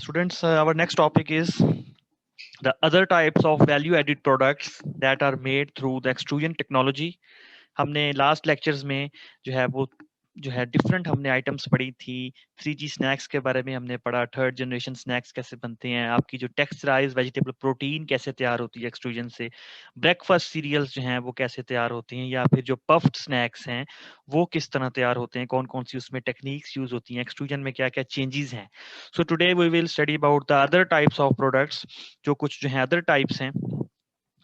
Students, our next topic is the other types of value added products that are made through the extrusion technology. हमने last lectures में जो है different हमने items पढ़ी थी। 3G snacks के बारे में हमने पढ़ा, थर्ड जनरेशन स्नैक्स कैसे बनते हैं, आपकी जो टेक्सचराइज वेजिटेबल प्रोटीन कैसे तैयार होती है एक्सट्रूजन से, ब्रेकफास्ट सीरियल्स जो हैं वो कैसे तैयार होती हैं, या फिर जो पफ्ड स्नैक्स हैं वो किस तरह तैयार होते हैं, कौन कौन सी उसमें टेक्निक्स यूज होती हैं, एक्सट्रूजन में क्या क्या चेंजेस हैं। So today we will study about the other types of products. जो कुछ जो है अदर टाइप्स हैं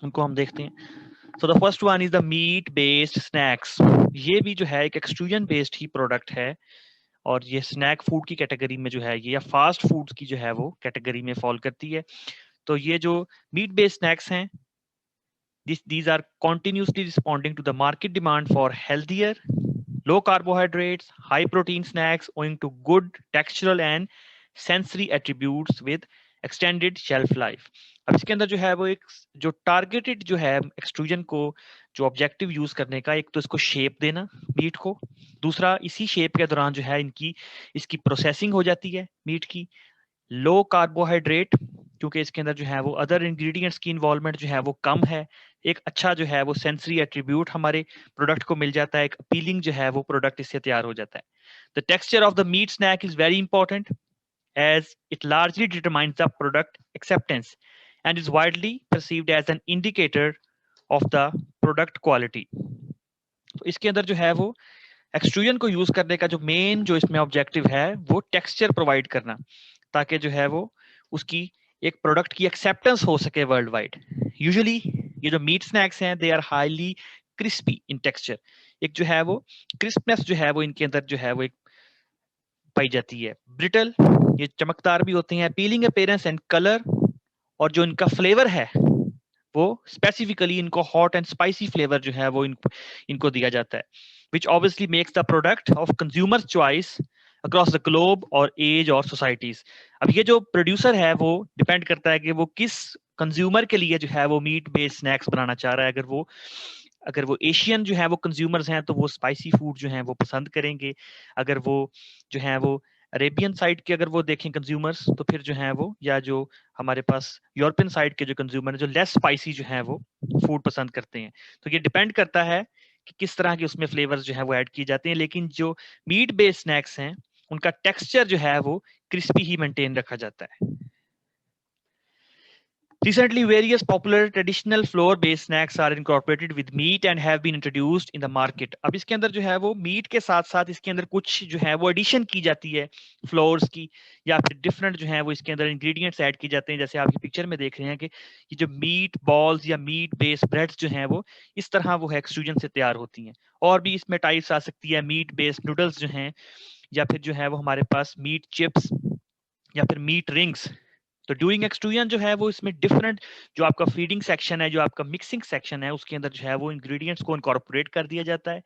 उनको हम देखते हैं। So the first one is the meat based snacks. ये भी जो है एक एक्सट्रूजन बेस्ड ही प्रोडक्ट है, और ये स्नैक फूड की कैटेगरी में जो है ये, या फास्ट फूड्स की जो है वो कैटेगरी में फॉल करती है। तो ये जो मीट बेस्ड स्नैक्स हैं, these are continuously responding to the market demand for healthier, low carbohydrates, high protein snacks owing to good textural and sensory attributes with extended shelf life। अब इसके अंदर जो है वो एक जो टारगेटेड जो है एक्सट्रूजन को जो ऑब्जेक्टिव यूज करने का, एक तो इसको शेप देना मीट को, दूसरा इसी शेप के दौरान जो है इसकी प्रोसेसिंग हो जाती है मीट की, लो कार्बोहाइड्रेट क्योंकि इसके अंदर जो है वो अदर इंग्रेडिएंट्स की इन्वॉल्वमेंट जो है वो कम है, एक अच्छा जो है वो सेंसरी एट्रीब्यूट हमारे प्रोडक्ट को मिल जाता है, एक अपीलिंग जो है वो प्रोडक्ट इससे तैयार हो जाता है। The texture of the meat snack is very important as it largely determines the product acceptance and is widely perceived as an indicator of the product quality। तो इसके अंदर जो है वो एक्सट्रूजन को यूज करने का जो मेन जो इसमें ऑब्जेक्टिव है वो टेक्सचर प्रोवाइड करना, ताकि जो है वो उसकी एक प्रोडक्ट की एक्सेप्टेंस हो सके वर्ल्ड वाइड। यूजुअली ये जो मीट स्नैक्स हैं they are highly crispy in texture. एक जो है वो क्रिस्पनेस जो है वो इनके अंदर जो है वो एक पाई जाती है। ब्रिटल, ये चमकदार भी होते हैं, अपीलिंग अपीयरेंस एंड कलर, और जो इनका फ्लेवर है वो स्पेसिफिकली इनको हॉट एंड स्पाइसी फ्लेवर जो है वो इनको दिया जाता है, which obviously makes the product of consumer choice across the globe और एज और सोसाइटीज। अब ये जो प्रोड्यूसर है वो डिपेंड करता है कि वो किस कंज्यूमर के लिए जो है वो मीट बेस्ड स्नैक्स बनाना चाह रहा है। अगर वो एशियन जो है वो कंज्यूमर्स हैं तो वो स्पाइसी फूड जो है वो पसंद करेंगे। अगर वो जो है वो अरेबियन साइड के अगर वो देखें कंज्यूमर्स, तो फिर जो है वो, या जो हमारे पास यूरोपियन साइड के जो कंज्यूमर है जो लेस स्पाइसी जो है वो फूड पसंद करते हैं। तो ये डिपेंड करता है कि किस तरह के उसमें फ्लेवर्स जो है वो ऐड किए जाते हैं, लेकिन जो मीट बेस्ड स्नैक्स हैं उनका टेक्सचर जो है वो क्रिस्पी ही मेंटेन रखा जाता है। Recently, various popular traditional flour-based snacks are incorporated with meat and have been introduced in the market। अब इसके अंदर जो है वो मीट के साथ साथ इसके अंदर कुछ जो है वो एडिशन की जाती है फ्लोर्स की, या फिर डिफरेंट जो है वो इसके अंदर इंग्रेडिएंट्स ऐड किए जाते हैं। जैसे आप ये पिक्चर में देख रहे हैं कि ये जो मीट बॉल्स या मीट बेस्ड ब्रेड्स जो हैं वो इस तरह वो है एक्सट्रूजन से तैयार होती हैं। और भी इसमें टाइप्स आ सकती है, मीट बेस्ड नूडल्स जो हैं, या फिर जो है वो हमारे पास मीट चिप्स या फिर मीट रिंग्स। तो ड्यूरिंग एक्सट्रूजन जो है वो इसमें डिफरेंट जो आपका फीडिंग सेक्शन है, जो आपका मिक्सिंग सेक्शन है, उसके अंदर जो है वो इंग्रेडिएंट्स को इनकॉर्पोरेट कर दिया जाता है,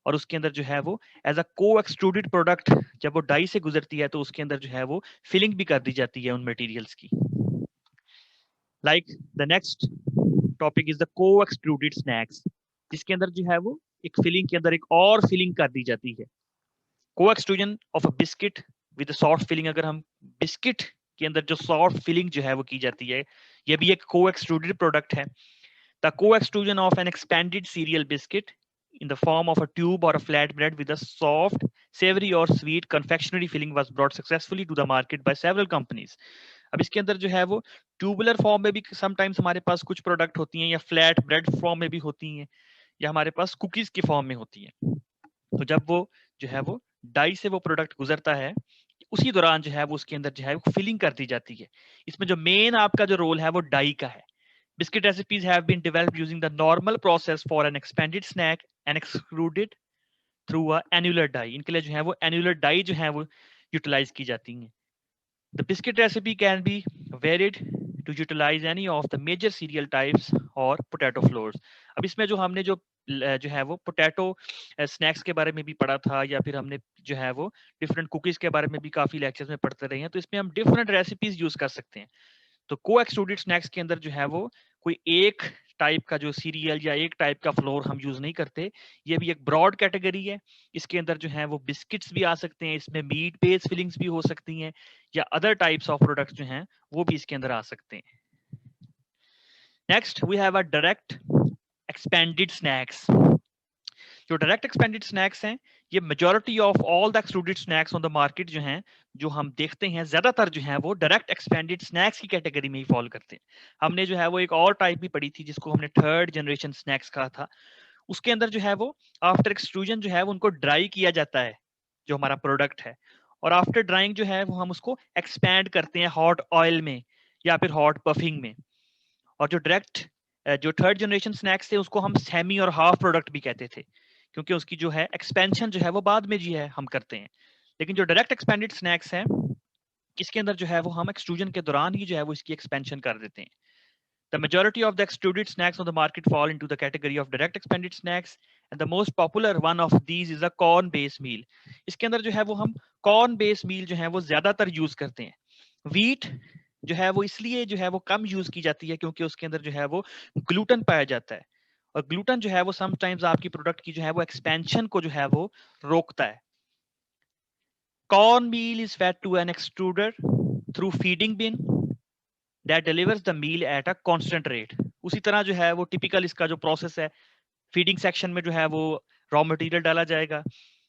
और उसके अंदर जो है वो एज अ को एक्सट्रूडेड प्रोडक्ट जब वो डाई से गुजरती है तो उसके अंदर जो है वो फिलिंग भी कर दी जाती है उन मटेरियल्स की। Like the next topic is the को एक्सट्रूडेड स्नैक्स, जिसके अंदर जो है वो एक फिलिंग के अंदर एक और फिलिंग कर दी जाती है। Coextrusion of a biscuit with soft filling, अगर हम बिस्किट के अंदर जो सॉफ्ट फिलिंग जो है वो की जाती है, ये भी एक को एक्सट्रूडेड प्रोडक्ट है। The coextrusion of an expanded cereal biscuit in the form of a tube or a flat bread with a soft, savory or sweet confectionery filling was brought successfully to the market by several companies। अब इसके अंदर जो है वो tubular form में भी sometimes हमारे पास कुछ प्रोडक्ट होती हैं, या फ्लैट ब्रेड फॉर्म में भी होती हैं, या हमारे पास कुकीज की फॉर्म में होती हैं। तो जब वो जो है वो डाई से वो प्रोडक्ट गुजरता है, उसी दौरान जो है वो उसके अंदर जो है वो फिलिंग कर दी जाती है। इसमें जो मेन आपका जो रोल है वो डाई का है। Biscuit recipes have been developed using the normal process for an expanded snack and extruded through a annular die। इनके लिए जो है वो annular die जो है वो यूटिलाइज की जाती हैं। The biscuit recipe can be varied to utilize any of the major cereal types or potato flours। अब इसमें जो हमने जो है वो पोटैटो स्नैक्स के बारे में भी पढ़ा था, या फिर हमने जो है वो डिफरेंट कुकीज के बारे में भी काफी लेक्चर्स में पढ़ते रहे हैं, तो इसमें हम डिफरेंट रेसिपीज यूज कर सकते हैं। तो को एक्सट्रूडेड स्नैक्स के अंदर जो है वो कोई एक टाइप का जो सीरियल या एक टाइप का फ्लोर हम यूज नहीं करते। ये भी एक ब्रॉड कैटेगरी है। इसके अंदर जो है वो बिस्किट्स भी आ सकते हैं, इसमें मीट बेस्ड फिलिंग्स भी हो सकती हैं, या अदर टाइप्स ऑफ प्रोडक्ट्स जो हैं वो भी इसके अंदर आ सकते हैं। Next we have a direct expanded snacks. जो डायरेक्ट एक्सपेंडेड स्नैक्स हैं, ये majority of all the extruded snacks on the market जो हैं, जो हम देखते हैं ज्यादातर जो हैं वो डायरेक्ट एक्सपेंडेड स्नैक्स की कैटेगरी में ही फॉल करते हैं। हमने जो है वो एक और टाइप भी पढ़ी थी जिसको हमने थर्ड जनरेशन स्नैक्स कहा था। उसके अंदर जो है वो आफ्टर एक्सट्रूजन जो है वो उनको ड्राई किया जाता है जो हमारा प्रोडक्ट है, और आफ्टर ड्राइंग जो है वो हम उसको एक्सपैंड करते हैं हॉट ऑयल में या फिर हॉट पफिंग में। और जो डायरेक्ट जो थर्ड जनरेशन स्नैक्स थे उसको हम सेमी और हाफ प्रोडक्ट भी कहते थे, क्योंकि उसकी जो है एक्सपेंशन जो है वो बाद में जी है हम करते हैं। लेकिन जो डायरेक्ट एक्सपेंडेड स्नैक्स है, इसके अंदर जो है वो हम एक्सट्रूजन के दौरान ही जो है वो इसकी एक्सपेंशन कर देते हैं। The majority of the extruded snacks on the market fall into the category of direct expanded snacks, and the most popular one of these is a corn based meal. इसके अंदर जो है वो हम corn based meal जो है वो ज्यादातर यूज करते हैं। wheat जो है वो इसलिए जो है वो कम यूज की जाती है क्योंकि उसके अंदर जो है वो ग्लूटन पाया जाता है, और ग्लूटन जो है वो समटाइम्स आपकी प्रोडक्ट की जो है वो एक्सपेंशन को जो है वो रोकता है। corn meal is fed to an extruder through feeding bin that delivers the meal at a constant rate. उसी तरह जो है वो टिपिकल इसका जो प्रोसेस है, फीडिंग सेक्शन में जो है वो रॉ मटेरियल डाला जाएगा,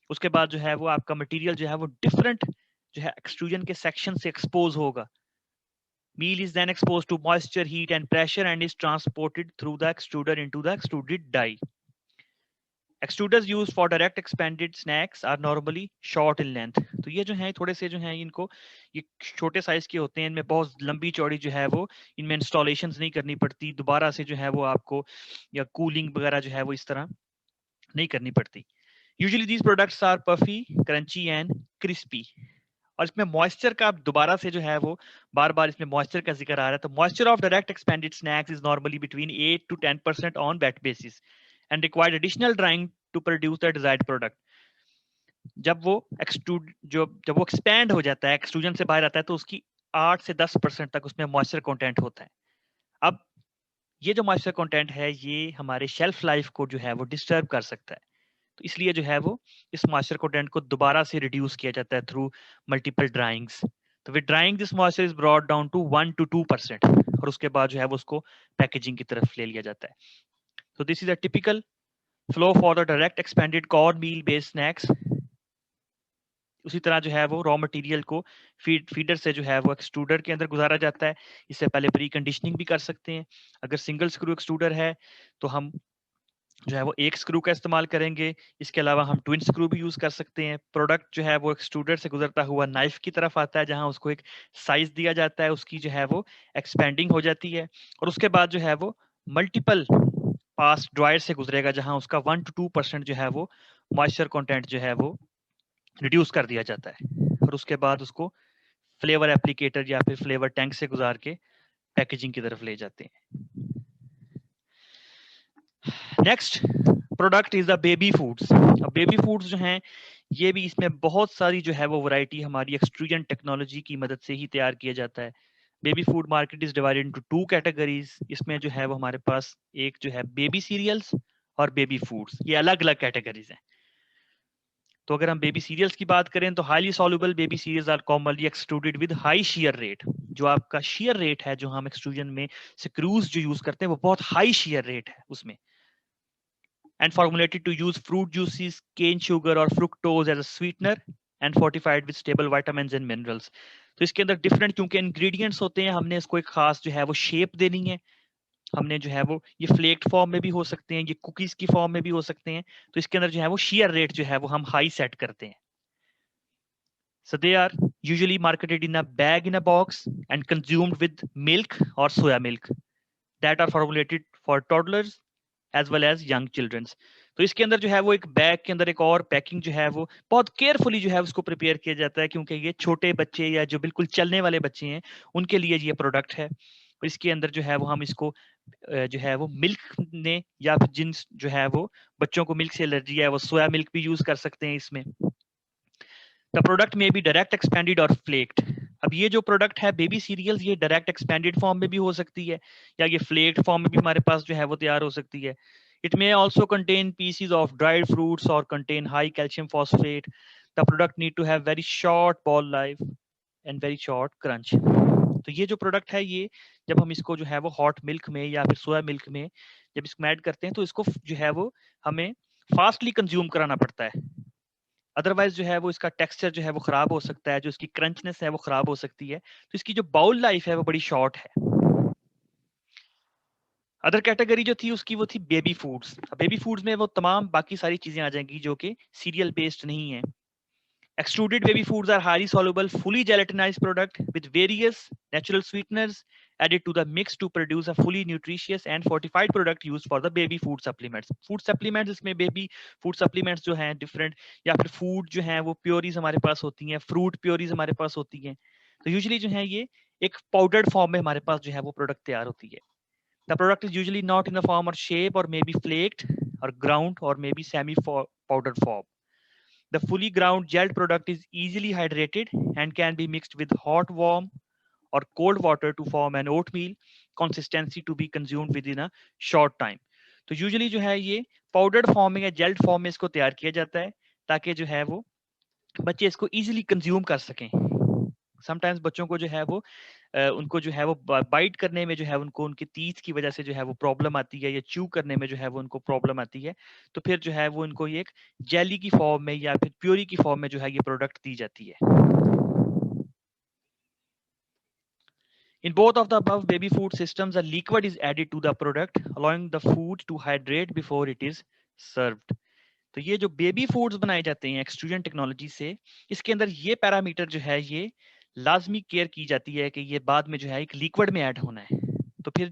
उसके बाद जो है वो आपका मटेरियल जो है वो डिफरेंट जो है एक्सट्रूजन के सेक्शन से एक्सपोज होगा। Meal is then exposed to moisture, heat and pressure and is transported through the extruder into the extruded die. Extruders used for direct expanded snacks are normally short in length. तो ये जो है थोड़े से जो है इनको ये छोटे साइज के होते हैं, इनमें बहुत लंबी चौड़ी जो है वो इनमें इंस्टॉलेशंस नहीं करनी पड़ती, दोबारा से जो है वो आपको या कूलिंग वगैरह जो है वो इस तरह नहीं करनी पड़ती। Usually these products are puffy, crunchy and crispy. और इसमें मॉइस्चर का दोबारा से जो है वो बार बार इसमें मॉइस्चर का जिक्र आ रहा है, तो moisture of direct expanded snacks is normally between 8 to 10% on wet basis and required additional drying to produce the desired product. जब वो एक्सपैंड हो जाता है, एक्सट्रूजन से बाहर आता है, तो उसकी 8 से 10% तक उसमें मॉइस्चर कंटेंट होता है। अब ये जो मॉइस्चर कंटेंट है ये हमारे शेल्फ लाइफ को जो है वो डिस्टर्ब कर सकता है, तो इसलिए जो है वो इस मॉइस्चर कंटेंट को दोबारा से रिड्यूस किया जाता है थ्रू मल्टीपल ड्राइंग्स। तो with drying this moisture is brought down to 1 to 2%, और उसके बाद जो है वो उसको पैकेजिंग की तरफ ले लिया जाता है। तो this is a typical flow for the direct expanded corn meal based snacks. उसी तरह जो है वो रॉ मटेरियल को फीडर से जो है वो एक्सट्रूडर के अंदर गुजारा जाता है। इससे पहले प्री कंडीशनिंग भी कर सकते हैं। अगर सिंगल स्क्रू एक्सट्रूडर है तो हम जो है वो एक स्क्रू का इस्तेमाल करेंगे। इसके अलावा हम ट्विन स्क्रू भी यूज कर सकते हैं। प्रोडक्ट जो है वो एक्सट्रूडर से गुजरता हुआ नाइफ की तरफ आता है, जहां उसको एक साइज दिया जाता है, उसकी जो है वो एक्सपेंडिंग हो जाती है, और उसके बाद जो है वो मल्टीपल पास ड्रायर से गुजरेगा, जहां उसका 1 to 2% जो है वो मॉइस्चर कंटेंट जो है वो रिड्यूस कर दिया जाता है, और उसके बाद उसको फ्लेवर एप्लीकेटर या फिर फ्लेवर टैंक से गुजार के पैकेजिंग की तरफ ले जाते हैं। Next product is the baby foods. अब बेबी फूड्स जो हैं ये भी इसमें बहुत सारी जो है वो वैरायटी हमारी एक्सट्रूजन टेक्नोलॉजी की मदद से ही तैयार किया जाता है। Baby food market is divided into 2 categories. इसमें जो है वो हमारे पास एक जो है बेबी सीरियल्स और बेबी फूड्स, ये अलग अलग कैटेगरीज हैं। तो अगर हम बेबी सीरियल्स की बात करें तो highly soluble baby cereals are commonly extruded with high shear rate. जो आपका शियर रेट है जो हम एक्सट्रूजन में स्क्रूज जो यूज करते हैं वो बहुत हाई शियर रेट है उसमें, and formulated to use fruit juices, cane sugar or fructose as a sweetener and fortified with stable vitamins and minerals. तो इसके अंदर डिफरेंट क्योंकि इंग्रेडिएंट्स होते हैं, हमने इसको एक खास जो है वो शेप देनी है। हमने जो है वो ये फ्लेक्ड फॉर्म में भी हो सकते हैं, ये कुकीज की फॉर्म में भी हो सकते हैं। तो इसके अंदर जो है वो शेयर रेट जो है वो हम हाई सेट करते हैं। So they are usually marketed in a bag in a box and consumed with milk or soya milk that are formulated for toddlers as well as young childrens. तो इसके अंदर जो है वो एक बैग के अंदर एक और पैकिंग जो है वो बहुत केयरफुली जो है उसको प्रिपेयर किया जाता है, क्योंकि ये छोटे बच्चे या जो बिल्कुल चलने वाले बच्चे हैं उनके लिए ये प्रोडक्ट है। और इसके अंदर जो है वो हम इसको जो है वो मिल्क ने या फिर जिन जो है वो बच्चों को मिल्क से एलर्जी है वो सोया मिल्क भी यूज कर सकते हैं इसमें। The product may be direct expanded or flaked. अब ये जो प्रोडक्ट है बेबी सीरियल्स, ये डायरेक्ट एक्सपेंडेड फॉर्म में भी हो सकती है, या ये फ्लेक्ड फॉर्म में भी हमारे पास जो है वो तैयार हो सकती है. It may also contain pieces of dried fruits और contain high calcium phosphate. The product need to have very short bowl life and very short crunch. तो ये जो प्रोडक्ट है, ये जब हम इसको जो है वो हॉट मिल्क में या फिर सोया मिल्क में जब इसको ऐड करते हैं, तो इसको जो है वो हमें फास्टली कंज्यूम कराना पड़ता है. अदरवाइज जो है वो इसका टेक्सचर जो है वो खराब हो सकता है, जो इसकी क्रंचनेस है वो खराब हो सकती है. तो इसकी जो बाउल लाइफ है वो बड़ी शॉर्ट है. अदर कैटेगरी जो थी उसकी वो थी बेबी फूड्स. बेबी फूड्स में वो तमाम बाकी सारी चीजें आ जाएंगी जो कि सीरियल बेस्ड नहीं है. Extruded baby foods are highly soluble, fully gelatinized product with various natural sweeteners added to the mix to produce a fully nutritious and fortified product used for the baby food supplements. Food supplements इसमें baby food supplements जो हैं different, या फिर food जो हैं वो प्योरीज हमारे पास होती हैं, fruit प्योरीज हमारे पास होती हैं. तो यूजुअली जो है ये एक पाउडर्ड फॉर्म में हमारे पास जो है वो प्रोडक्ट तैयार होती है. The product is usually not in the form or shape or maybe flaked or ground or maybe semi powdered form. The fully ground gelled product is easily hydrated and can be mixed with hot, warm, or cold water to form an oatmeal consistency to be consumed within a short time. तो usually जो है ये powdered form में या gelled form में इसको तैयार किया जाता है, ताकि जो है वो बच्चे इसको इजीली कंज्यूम कर सकें. समटाइम्स बच्चों को जो है वो उनको जो है वो बाइट करने में जो है उनको उनकी टीथ की वजह से जो है वो प्रॉब्लम आती है, या च्यू करने में जो है वो उनको प्रॉब्लम आती है. तो फिर जो है वो इनको ये एक जेली की फॉर्म में या फिर प्योरी की फॉर्म में जो है ये प्रोडक्ट दी जाती है. In both of the above baby food systems, a liquid is added to the product, allowing the food to hydrate before it is served. तो ये जो बेबी फूड्स बनाए जाते हैं एक्सट्रूजन टेक्नोलॉजी से, इसके अंदर ये पैरामीटर जो है ये लाजमी केयर की जाती है कि ये बाद में जो है एक लिक्विड में ऐड होना है. तो फिर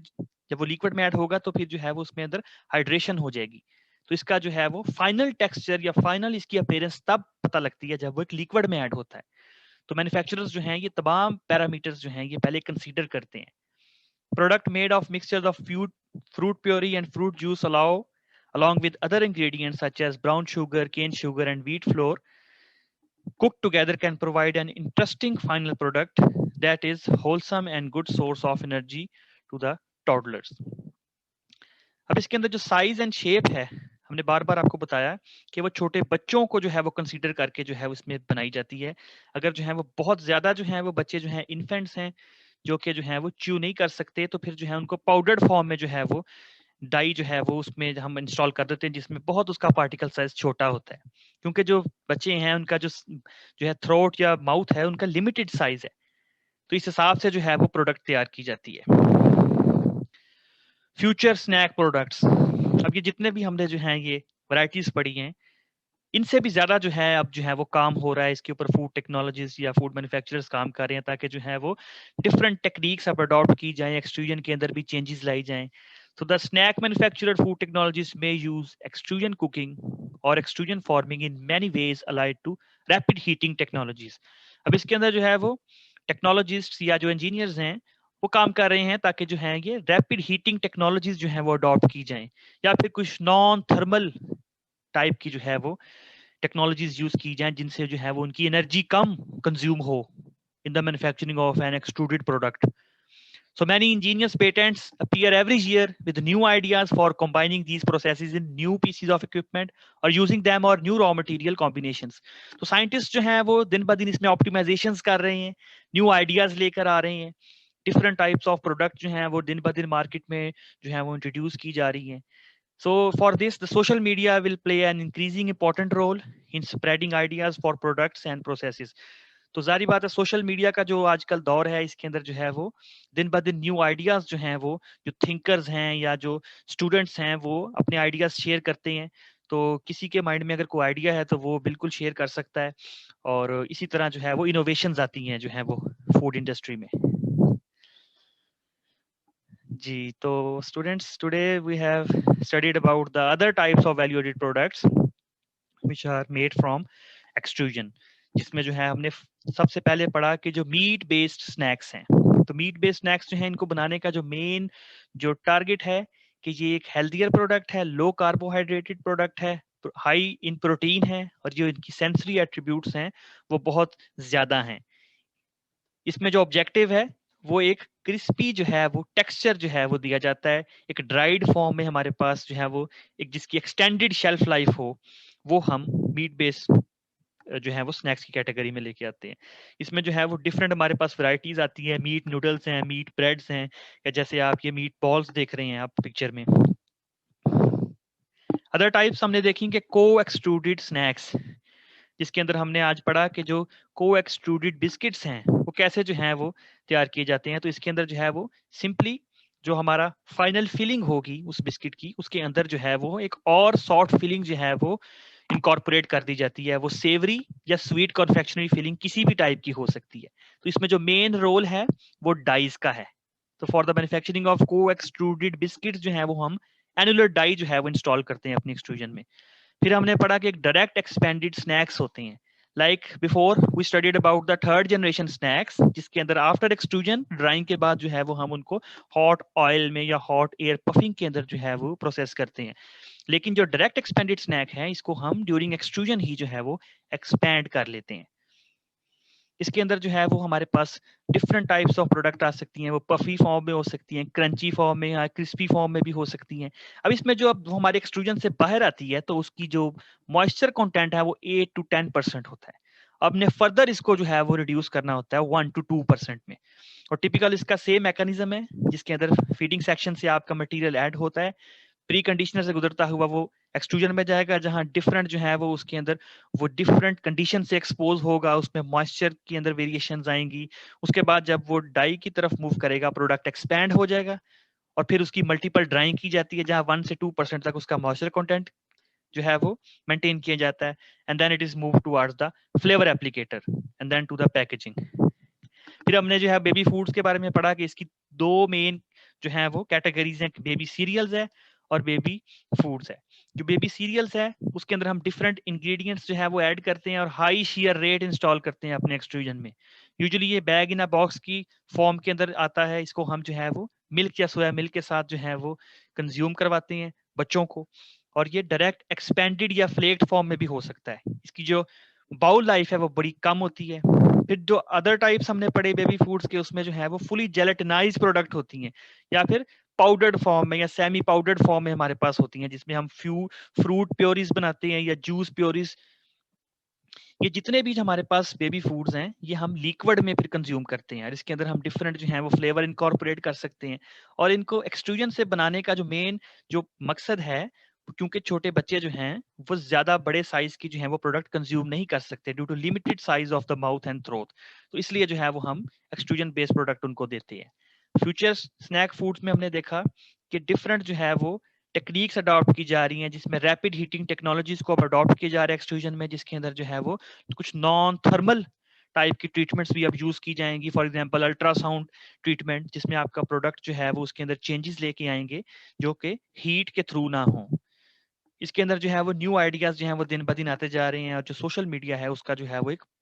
जब वो लिक्विड में ऐड होगा तो फिर जो है वो उसमें अंदर हाइड्रेशन हो जाएगी. तो इसका जो है वो फाइनल टेक्सचर या फाइनल इसकी अपीयरेंस तब पता लगती है जब वो एक लिक्विड में ऐड होता है. तो मैन्युफैक्चरर्स जो हैं ये तमाम पैरामीटर्स जो हैं ये पहले कंसीडर करते हैं. Product made of mixture of fruit puree and fruit juice along with other ingredients such as brown sugar, cane sugar, and wheat flour, cooked together can provide an interesting final product that is wholesome and good source of energy to the toddlers. अब इसके अंदर जो size and shape है, हमने बार बार आपको बताया कि वो छोटे बच्चों को जो है वो कंसीडर करके जो है उसमें बनाई जाती है. अगर जो है वो बहुत ज्यादा जो है वो बच्चे जो है इन्फेंट्स हैं जो कि जो है वो च्यू नहीं कर सकते, तो फिर जो है उनको पाउडर्ड फॉर्म में जो है वो डाई जो है वो उसमें हम इंस्टॉल कर देते हैं, जिसमें बहुत उसका पार्टिकल साइज छोटा होता है. क्योंकि जो बच्चे हैं उनका जो है थ्रोट या माउथ है उनका लिमिटेड साइज है. तो इस हिसाब से जो है वो प्रोडक्ट तैयार की जाती है. Future snack products. अब ये जितने भी हमने जो है ये वैरायटीज पढ़ी हैं, इनसे भी ज्यादा जो है अब जो है वो काम हो रहा है इसके ऊपर. फूड टेक्नोलॉजीज या फूड मैन्युफैक्चरर्स काम कर रहे हैं ताकि जो है वो डिफरेंट टेक्निक्स अब अडॉप्ट की जाए, एक्सट्रूजन के अंदर भी चेंजेस लाई जाएं. So the snack manufacturer food technologies may use extrusion cooking or extrusion forming in many ways allied to rapid heating technologies. अब इसके अंदर जो है वो टेक्नोलॉजिस्ट या जो इंजीनियर्स हैं वो काम कर रहे हैं ताकि जो है ये रैपिड हीटिंग टेक्नोलॉजीज जो है वो अडॉप्ट की जाएं, या फिर कुछ नॉन थर्मल टाइप की जो है वो टेक्नोलॉजीज यूज की जाएं जिनसे जो है वो उनकी एनर्जी कम कंज्यूम हो in the manufacturing of an extruded product. So many ingenious patents appear every year with new ideas for combining these processes in new pieces of equipment or using them or new raw material combinations. तो scientist जो हैं वो दिन ब दिन इसमें optimisations कर रहे हैं, न्यू आइडियाज लेकर आ रहे हैं. डिफरेंट टाइप्स ऑफ प्रोडक्ट जो हैं वो दिन ब दिन मार्केट में जो है वो इंट्रोड्यूस की जा रही हैं. So for this, the social media will play an increasing important role in spreading ideas for products and processes. तो जारी बात है सोशल मीडिया का जो आजकल दौर है इसके अंदर जो है वो दिन ब दिन न्यू आइडियाज जो हैं वो जो थिंकर्स हैं या जो स्टूडेंट्स हैं वो अपने आइडियाज शेयर करते हैं. तो किसी के माइंड में अगर कोई आइडिया है तो वो बिल्कुल शेयर कर सकता है, और इसी तरह जो है वो इनोवेशंस आती हैं जो है वो फूड इंडस्ट्री में. जी, तो students today we have studied about the other types of value added products which are made from extrusion, जिसमें जो है हमने सबसे पहले पढ़ा कि जो मीट बेस्ड स्नैक्स हैं. तो मीट बेस्ड स्नैक्स जो है इनको बनाने का जो मेन जो टारगेट है कि ये एक हेल्दियर प्रोडक्ट है, लो कार्बोहाइड्रेटेड प्रोडक्ट है, हाई इन प्रोटीन है, और जो इनकी सेंसरी एट्रीब्यूट्स हैं वो बहुत ज्यादा हैं. इसमें जो ऑब्जेक्टिव है वो एक क्रिस्पी जो है वो टेक्सचर जो है वो दिया जाता है, एक ड्राइड फॉर्म में हमारे पास जो है वो एक जिसकी एक्सटेंडेड शेल्फ लाइफ हो, वो हम मीट बेस्ड जो है वो स्नैक्स की कैटेगरी में लेके आते हैं। इसमें जो है वो डिफरेंट हमारे पास वैरायटीज आती है, मीट नूडल्स हैं, मीट ब्रेड्स हैं, या जैसे आप ये मीट बॉल्स देख रहे हैं आप पिक्चर में। अदर टाइप्स हमने देखेंगे को एक्सट्रूडेड स्नैक्स, जिसके अंदर हमने आज पढ़ा कि जो को एक्सट्रूडेड बिस्किट्स हैं वो कैसे जो है वो तैयार किए जाते हैं। तो इसके अंदर जो है वो सिंपली जो हमारा फाइनल फिलिंग होगी उस बिस्किट की, उसके अंदर जो है वो एक और सॉफ्ट फिलिंग जो है वो इनकॉर्पोरेट कर दी जाती है। वो सेवरी या स्वीट कॉन्फेक्शनरी फिलिंग किसी भी टाइप की हो सकती है। तो इसमें जो मेन रोल है वो डाइस का है। तो फॉर द मैन्युफैक्चरिंग ऑफ को एक्सट्रूडेड बिस्किट्स जो है वो हम एनुलर डाई जो है वो इंस्टॉल करते हैं अपनी एक्सट्रूजन में। फिर हमने पढ़ा कि एक डायरेक्ट एक्सपेंडेड स्नैक्स होते हैं, like before we studied about the third generation snacks, जिसके अंदर आफ्टर एक्सट्रूजन ड्राइंग के बाद जो है वो हम उनको हॉट ऑयल में या हॉट एयर पफिंग के अंदर जो है वो प्रोसेस करते हैं। लेकिन जो डायरेक्ट एक्सपेंडेड स्नैक है इसको हम ड्यूरिंग एक्सट्रूजन ही जो है वो एक्सपैंड कर लेते हैं। इसके अंदर जो है वो हमारे पास डिफरेंट टाइप्स ऑफ प्रोडक्ट आ सकती हैं, वो पफी फॉर्म में हो सकती हैं, क्रंची फॉर्म में या क्रिस्पी फॉर्म में भी हो सकती हैं। अब इसमें जो अब हमारे एक्सट्रूजन से बाहर आती है तो उसकी जो मॉइस्चर कंटेंट है वो 8 to 10% होता है। अब ने फर्दर इसको जो है वो रिड्यूस करना होता है 1 to 2% में। और टिपिकल इसका सेम मैकेनिज्म है, जिसके अंदर फीडिंग सेक्शन से आपका मटेरियल ऐड होता है, प्री कंडीशनर से गुजरता हुआ वो एक्सट्रूजन में जाएगा, जहां डिफरेंट जो है वो उसके अंदर वो डिफरेंट कंडीशन से एक्सपोज होगा, उसमें मॉइस्चर के अंदर वेरिएशंस आएंगी। उसके बाद जब वो डाई की तरफ मूव करेगा प्रोडक्ट एक्सपैंड हो जाएगा, और फिर उसकी मल्टीपल ड्राइंग की जाती है जहां 1 से 2% तक उसका मॉइस्चर कंटेंट जो है वो मेंटेन किया जाता है। And then it is move towards the flavour applicator and then to the packaging. फिर हमने जो है बेबी फूड्स के बारे में पढ़ा कि इसकी दो मेन जो है वो कैटेगरीज हैं, बेबी सीरियल्स है और बेबी फूड्स है। जो बेबी सीरियल्स है उसके अंदर हम डिफरेंट इंग्रेडिएंट्स जो है वो ऐड करते हैं और हाई शेयर रेट इंस्टॉल करते हैं अपने एक्सट्रूजन में। यूजुअली ये बैग इन अ बॉक्स की फॉर्म के अंदर आता है, इसको हम जो है वो मिल्क या सोया मिल्क के साथ जो है वो कंज्यूम करवाते हैं बच्चों को। और ये डायरेक्ट एक्सपेंडेड या फ्लेक्ड फॉर्म में भी हो सकता है। इसकी जो बाउल लाइफ है वो बड़ी कम होती है। फिर जो अदर टाइप्स हमने पढ़े बेबी फूड्स के, उसमें जो है वो फुली जेलेटिनाइज प्रोडक्ट होती हैं, या फिर पाउडर्ड फॉर्म में या सेमी पाउडर्ड फॉर्म में हमारे पास होती हैं, जिसमें हम फ्रूट प्योरीज बनाते हैं या जूस प्योरीज। ये जितने भी हमारे पास बेबी फूड्स हैं ये हम लिक्विड में फिर कंज्यूम करते हैं, और इसके अंदर हम डिफरेंट जो है वो फ्लेवर इनकॉर्पोरेट कर सकते हैं। और इनको एक्सट्रूजन से बनाने का जो मेन जो मकसद है, क्योंकि छोटे बच्चे जो हैं वो ज्यादा बड़े साइज की जो है वो प्रोडक्ट कंज्यूम नहीं कर सकते due to limited size of the mouth and throat, तो इसलिए जो है वो हम एक्सट्रूजन बेस्ड प्रोडक्ट उनको देते हैं। फ्यूचर स्नैक फूड्स में हमने देखा कि डिफरेंट जो है वो टेक्निक्स अडॉप्ट की जा रही हैं, जिसमें रैपिड हीटिंग टेक्नोलॉजीज को अडॉप्ट किया जा रहा है एक्सट्रूजन में, जिसके अंदर जो है वो कुछ नॉन थर्मल टाइप की ट्रीटमेंट्स भी अब यूज की जाएंगी। फॉर एग्जांपल अल्ट्रासाउंड ट्रीटमेंट, जिसमें आपका प्रोडक्ट जो है वो उसके अंदर चेंजेस लेके आएंगे जो कि हीट के थ्रू ना हो। इसके अंदर जो है वो न्यू आइडियाज जो है वो दिन ब दिन आते जा रहे हैं, और जो सोशल मीडिया है उसका जो है वो एक